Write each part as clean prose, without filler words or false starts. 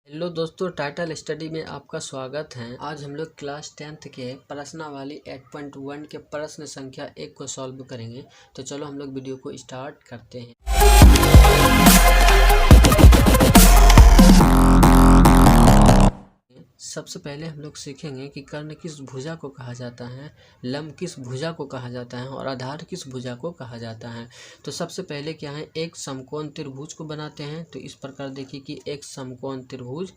Hello दोस्तों, title study में आपका स्वागत है। आज हम लोग क्लास 10th के प्रश्नावली 8.1 के प्रश्न संख्या 1 को सॉल्व करेंगे। तो चलो हम लोग वीडियो को स्टार्ट करते हैं। सबसे पहले हम लोग सीखेंगे कि कर्ण किस भुजा को कहा जाता है, लंब किस भुजा को कहा जाता है और आधार किस भुजा को कहा जाता है। तो सबसे पहले क्या है, एक समकोण त्रिभुज को बनाते हैं। तो इस प्रकार देखिए कि एक समकोण त्रिभुज,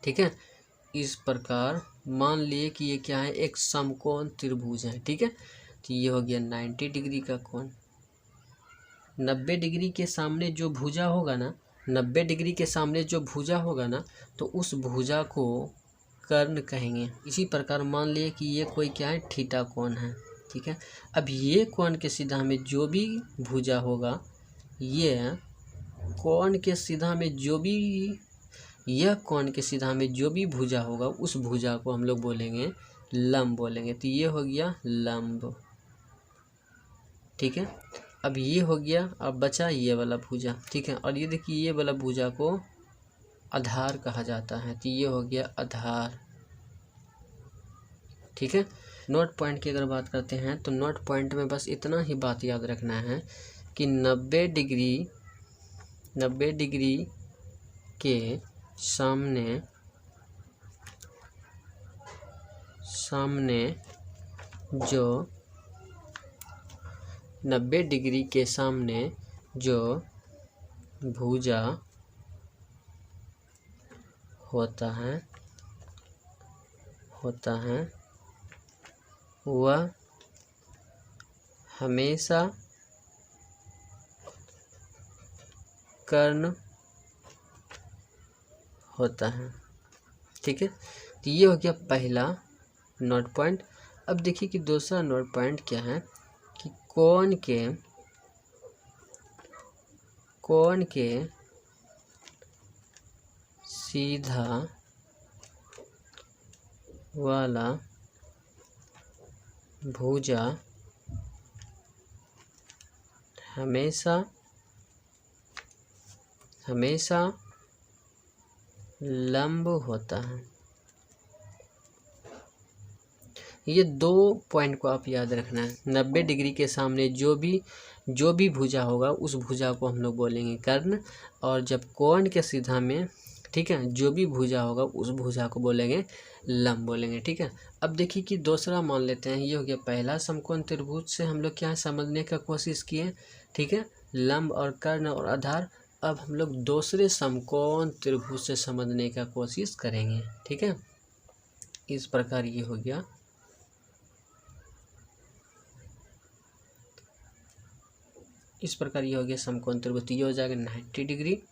ठीक है, इस प्रकार मान लिए कि ये क्या है, एक समकोण त्रिभुज है। ठीक है, तो ये हो गया 90 डिग्री का कोण। 90 डिग्री के सामने जो भुजा होगा ना, 90 डिग्री के सामने जो भुजा होगा ना, तो उस भुजा को कर्ण कहेंगे। इसी प्रकार मान लिए कि ये कोई क्या है, थीटा कोण है। ठीक है, अब ये कोण के सीधा में जो भी भुजा होगा, ये कोण के सीधा में जो भी, यह कोण के सीधा में जो भी भुजा होगा, उस भुजा को हम लोग बोलेंगे लंब बोलेंगे। तो ये हो गया लंब। ठीक है, अब ये हो गया, अब बचा ये वाला भुजा। ठीक है, और ये देखिए ये वाला भुजा को आधार कहा जाता है। तो ये हो गया आधार। ठीक है, नोट पॉइंट की अगर बात करते हैं तो नोट पॉइंट में बस इतना ही बात याद रखना है कि 90 डिग्री के सामने जो 90 डिग्री के सामने जो भुजा होता है वह हमेशा कर्ण होता है। ठीक है, तो ये हो गया पहला नोट पॉइंट। अब देखिए कि दूसरा नोट पॉइंट क्या है कि कोण के सीधा वाला भुजा हमेशा लंब होता है। ये दो पॉइंट को आप याद रखना है। 90 डिग्री के सामने जो भी भुजा होगा, उस भुजा को हम लोग बोलेंगे कर्ण, और जब कोण के सीधा में, ठीक है, जो भी भुजा होगा उस भुजा को बोलेंगे लंब बोलेंगे। ठीक है, अब देखिए कि दूसरा मान लेते हैं। ये हो गया पहला समकोण त्रिभुज से हम लोग क्या है, समझने का कोशिश किए। ठीक है, लंब और कर्ण और आधार। अब हम लोग दूसरे समकोण त्रिभुज से समझने का कोशिश करेंगे। ठीक है, इस प्रकार ये हो गया। इस प्रकार ये हो गया समकोण त्रिभुज। ये हो जाएगा 90 डिग्री।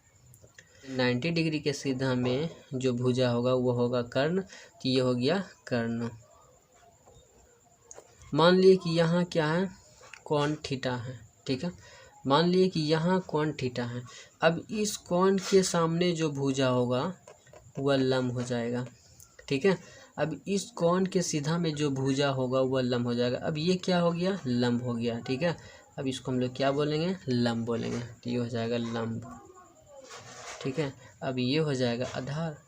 90 डिग्री के सीधा में जो भुजा होगा वो होगा कर्ण। तो ये हो गया कर्ण। मान लिए कि यहाँ क्या है, कोण थीटा है। ठीक है, मान लिए कि यहाँ कोण थीटा है। अब इस कोण के सामने जो भुजा होगा वह लंब हो जाएगा। ठीक है, अब इस कोण के सीधा में जो भुजा होगा वह लंब हो जाएगा। अब ये क्या हो गया, लंब हो गया। ठीक है, अब इसको हम लोग क्या बोलेंगे, लंब बोलेंगे। तो ये हो जाएगा लंब। ठीक है, अब ये हो जाएगा आधार।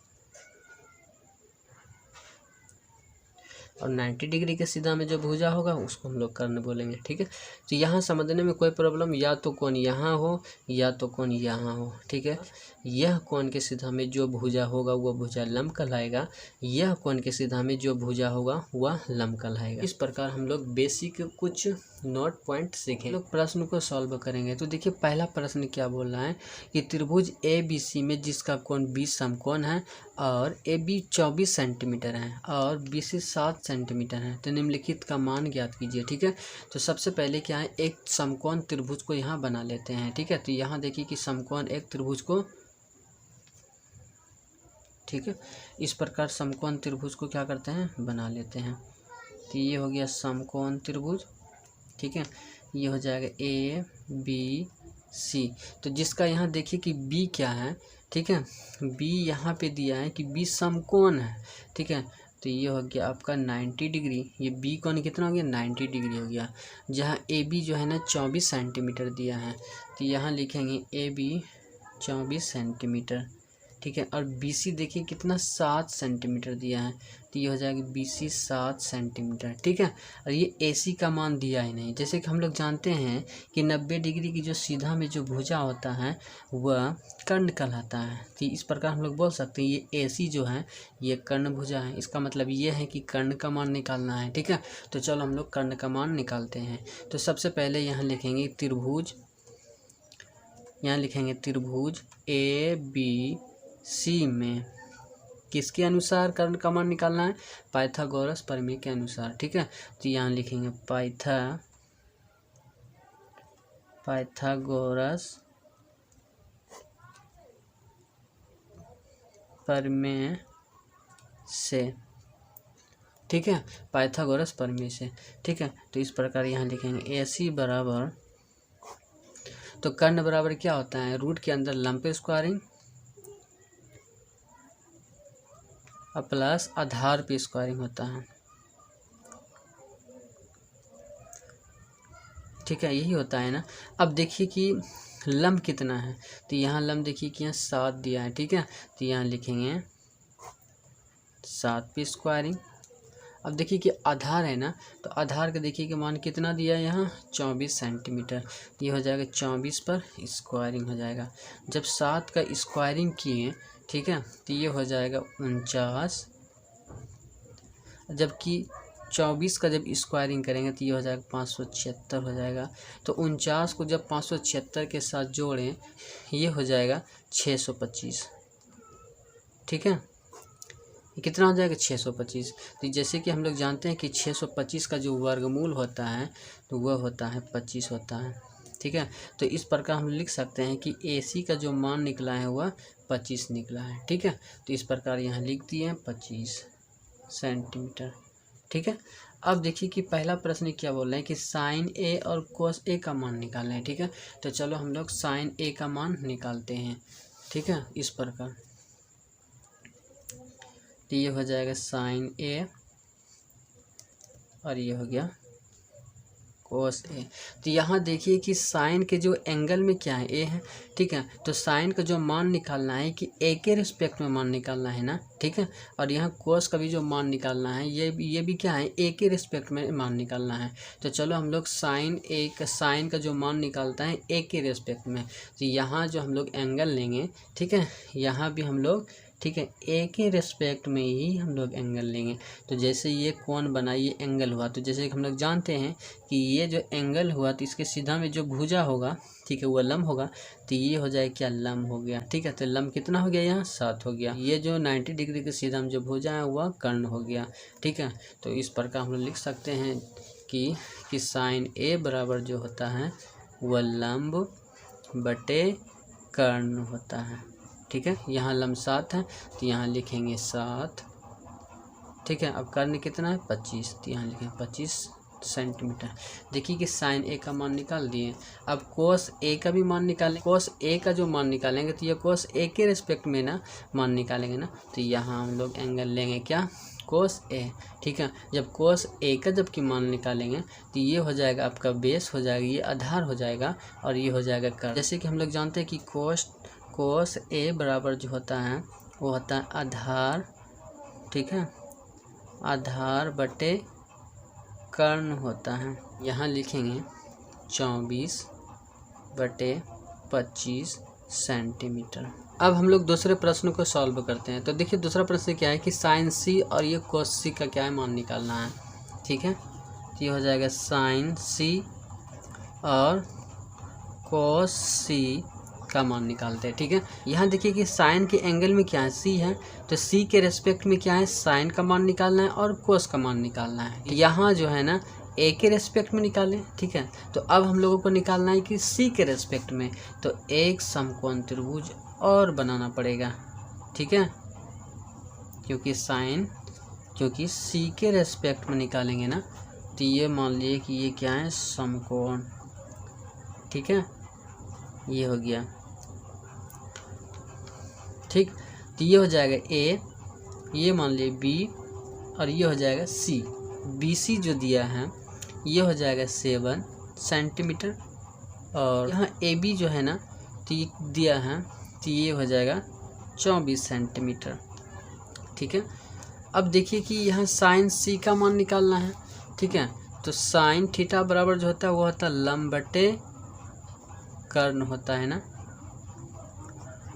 और 90 डिग्री के सीधा में जो भुजा होगा उसको हम लोग कर्ण बोलेंगे। ठीक है, तो यहाँ समझने में कोई प्रॉब्लम, या तो कोण यहाँ हो या तो कोण यहाँ हो। ठीक है, यह कोण के सीधा में जो भुजा होगा वह भुजा लंब कहलाएगा, यह कोण के सीधा में जो भुजा होगा वह लंब कहलाएगा। इस प्रकार हम लोग बेसिक कुछ नोट पॉइंट सीखें। लोग प्रश्न को सॉल्व करेंगे। तो देखिए पहला प्रश्न क्या बोल रहा है कि त्रिभुज ABC में जिसका कोण 20 समकोण है और AB 24 सेंटीमीटर है और BC 7 सेंटीमीटर है, तो निम्नलिखित का मान ज्ञात कीजिए। ठीक है, तो सबसे पहले क्या है, एक समकोण त्रिभुज को यहाँ बना लेते हैं। ठीक है, तो यहाँ देखिए कि समकोण एक त्रिभुज को, ठीक है, इस प्रकार समकोण त्रिभुज को क्या करते हैं, बना लेते हैं। तो ये हो गया समकोण त्रिभुज। ठीक है, ये हो जाएगा ABC। तो जिसका यहाँ देखिए कि B क्या है, ठीक है, B यहाँ पे दिया है कि B समकोण है। ठीक है, तो ये हो गया आपका 90 डिग्री। ये B कोण कितना हो गया, 90 डिग्री हो गया। जहाँ AB जो है ना 24 सेंटीमीटर दिया है, तो यहाँ लिखेंगे AB 24 सेंटीमीटर। ठीक है। और BC देखिए कितना 7 सेंटीमीटर दिया है, तो ये हो जाएगा BC 7 सेंटीमीटर, ठीक है। और ये AC का मान दिया ही नहीं। जैसे कि हम लोग जानते हैं कि 90 डिग्री की जो सीधा में जो भुजा होता है वह कर्ण कहलाता है। तो इस प्रकार हम लोग बोल सकते हैं ये AC जो है ये कर्ण भुजा है। इसका मतलब ये है कि कर्ण का मान निकालना है, ठीक है। तो चलो हम लोग कर्ण का मान निकालते हैं। तो सबसे पहले यहाँ लिखेंगे त्रिभुज, यहाँ लिखेंगे त्रिभुज ABC में किसके अनुसार कर्ण का मान निकालना है, पाइथागोरस प्रमेय के अनुसार, ठीक है। तो यहाँ लिखेंगे पाइथागोरस प्रमेय से, ठीक है, पाइथागोरस प्रमेय से, ठीक है। तो इस प्रकार यहाँ लिखेंगे AC बराबर, तो कर्ण बराबर क्या होता है, रूट के अंदर लंब पे स्क्वायरिंग प्लस आधार पे स्क्वायरिंग होता है, ठीक है, यही होता है ना। अब देखिए कि लंब कितना है, तो यहाँ लंब देखिए कि यहाँ 7 दिया है, ठीक है। तो यहाँ लिखेंगे 7 पे स्क्वायरिंग। अब देखिए कि आधार है ना, तो आधार का देखिए कि मान कितना दिया है यहाँ 24 सेंटीमीटर, ये हो जाएगा 24 पर स्क्वायरिंग हो जाएगा। जब 7 का स्क्वायरिंग किए, ठीक है, तो ये हो जाएगा 49, जबकि 24 का जब स्क्वायरिंग करेंगे तो ये हो जाएगा 576 हो जाएगा। तो 49 को जब 576 के साथ जोड़ें ये हो जाएगा 625, ठीक है। कितना हो जाएगा 625। तो जैसे कि हम लोग जानते हैं कि 625 का जो वर्गमूल होता है तो वह होता है 25 होता है, ठीक है। तो इस प्रकार हम लिख सकते हैं कि AC का जो मान निकला है वह 25 निकला है, ठीक है। तो इस प्रकार यहाँ लिख दिए 25 सेंटीमीटर, ठीक है। अब देखिए कि पहला प्रश्न क्या बोल रहे हैं कि साइन A और कोस A का मान निकालना है, ठीक है। तो चलो हम लोग साइन A का मान निकालते हैं, ठीक है। इस प्रकार तो ये हो जाएगा साइन A और ये हो गया कोस A। तो यहाँ देखिए कि साइन के जो एंगल में क्या है A है, ठीक है। तो साइन का जो मान निकालना है कि A के रिस्पेक्ट में मान निकालना है ना, ठीक है। और यहाँ कोस का भी जो मान निकालना है ये भी क्या है A के रिस्पेक्ट में मान निकालना है। तो चलो हम लोग साइन का जो मान निकालता है A के रिस्पेक्ट में, तो यहाँ जो हम लोग एंगल लेंगे, ठीक है, यहाँ भी हम लोग, ठीक है, A के रिस्पेक्ट में ही हम लोग एंगल लेंगे। तो जैसे ये कोण बना, ये एंगल हुआ, तो जैसे हम लोग जानते हैं कि ये जो एंगल हुआ तो इसके सीधा में जो भुजा होगा, ठीक है, वह लंब होगा, तो ये हो जाए क्या, लंब हो गया, ठीक है। तो लंब कितना हो गया, यहाँ 7 हो गया। ये जो 90 डिग्री के सीधा में जो भुजा है वह कर्ण हो गया, ठीक है। तो इस प्रकार हम लोग लिख सकते हैं कि साइन A बराबर जो होता है वह लंब बटे कर्ण होता है, ठीक है। यहाँ लंब 7 है तो यहाँ लिखेंगे 7, ठीक है। अब कर्ण कितना है 25, तो यहाँ लिखेंगे 25 सेंटीमीटर। देखिए कि साइन A का मान निकाल दिए। अब कोस A का भी मान निकालें। कोस A का जो मान निकालेंगे तो ये कोस A के रिस्पेक्ट में ना मान निकालेंगे ना, तो यहाँ हम लोग एंगल लेंगे क्या, कोस A, ठीक है। जब कोस A का जबकि मान निकालेंगे तो ये हो जाएगा आपका बेस हो जाएगा, ये आधार हो जाएगा और ये हो जाएगा कर्ण। जैसे कि हम लोग जानते हैं कि कोस A बराबर जो होता है वो होता है आधार, ठीक है, आधार बटे कर्ण होता है। यहाँ लिखेंगे 24 बटे 25 सेंटीमीटर। अब हम लोग दूसरे प्रश्न को सॉल्व करते हैं। तो देखिए दूसरा प्रश्न क्या है कि साइन C और ये कोस C का क्या है, मान निकालना है, ठीक है। तो ये हो जाएगा साइन C और कोस C का मान निकालते हैं, ठीक है। यहाँ देखिए कि साइन के एंगल में क्या है, C है, तो C के रेस्पेक्ट में क्या है, साइन का मान निकालना है और कोस का मान निकालना है। यहाँ जो है ना A के रेस्पेक्ट में निकालें, ठीक है। तो अब हम लोगों को निकालना है कि C के रेस्पेक्ट में, तो एक समकोण त्रिभुज और बनाना पड़ेगा, ठीक है, क्योंकि C के रेस्पेक्ट में निकालेंगे ना, तो ये मान लिए कि ये क्या है, समकोण, ठीक है, ये हो गया, ठीक। तो ये हो जाएगा A, ये मान लिए B और ये हो जाएगा C। BC जो दिया है ये हो जाएगा 7 सेंटीमीटर और यहाँ AB जो है ना तो ये दिया है तो ये हो जाएगा 24 सेंटीमीटर। ठीक है, अब देखिए कि यहाँ साइन सी का मान निकालना है। ठीक है, तो साइन थीटा बराबर जो होता है वो होता है लंब बटे कर्ण होता है ना।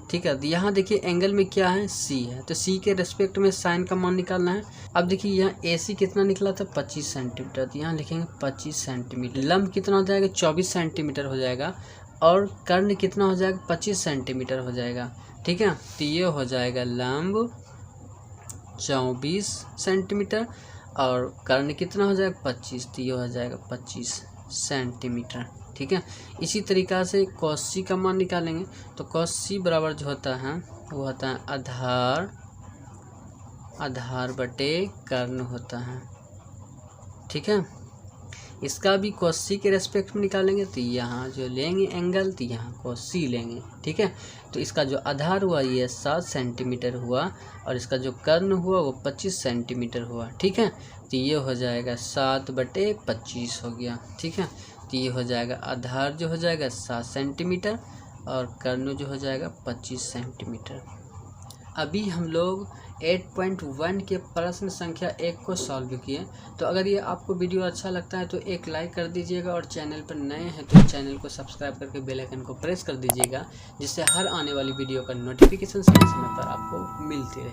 ठीक है, तो यहाँ देखिए एंगल में क्या है, सी है, तो सी के रेस्पेक्ट में साइन का मान निकालना है। अब देखिए यहाँ ए सी कितना निकला था, 25 सेंटीमीटर, तो यहाँ लिखेंगे 25 सेंटीमीटर। लंब कितना हो जाएगा, 24 सेंटीमीटर हो जाएगा, और कर्ण कितना हो जाएगा, 25 सेंटीमीटर हो जाएगा। ठीक है, तो ये हो जाएगा लंब 24 सेंटीमीटर और कर्ण कितना हो जाएगा, 25, तो ये हो जाएगा 25 सेंटीमीटर। ठीक है, इसी तरीक़ा से cos c का मान निकालेंगे, तो cos c बराबर जो होता है वो होता है आधार बटे कर्ण होता है। ठीक है, इसका भी cos c के रेस्पेक्ट में निकालेंगे, तो यहाँ जो लेंगे एंगल, तो यहाँ cos c लेंगे। ठीक है, तो इसका जो आधार हुआ ये 7 सेंटीमीटर हुआ, और इसका जो कर्ण हुआ वो 25 सेंटीमीटर हुआ। ठीक है, तो ये हो जाएगा 7/25 हो गया। ठीक है, तो ये हो जाएगा आधार जो हो जाएगा 7 सेंटीमीटर और कर्ण जो हो जाएगा 25 सेंटीमीटर। अभी हम लोग 8.1 के प्रश्न संख्या 1 को सॉल्व किए। तो अगर ये आपको वीडियो अच्छा लगता है तो एक लाइक कर दीजिएगा, और चैनल पर नए हैं तो चैनल को सब्सक्राइब करके बेल आइकन को प्रेस कर दीजिएगा, जिससे हर आने वाली वीडियो का नोटिफिकेशन समय समय पर आपको मिलती रहे।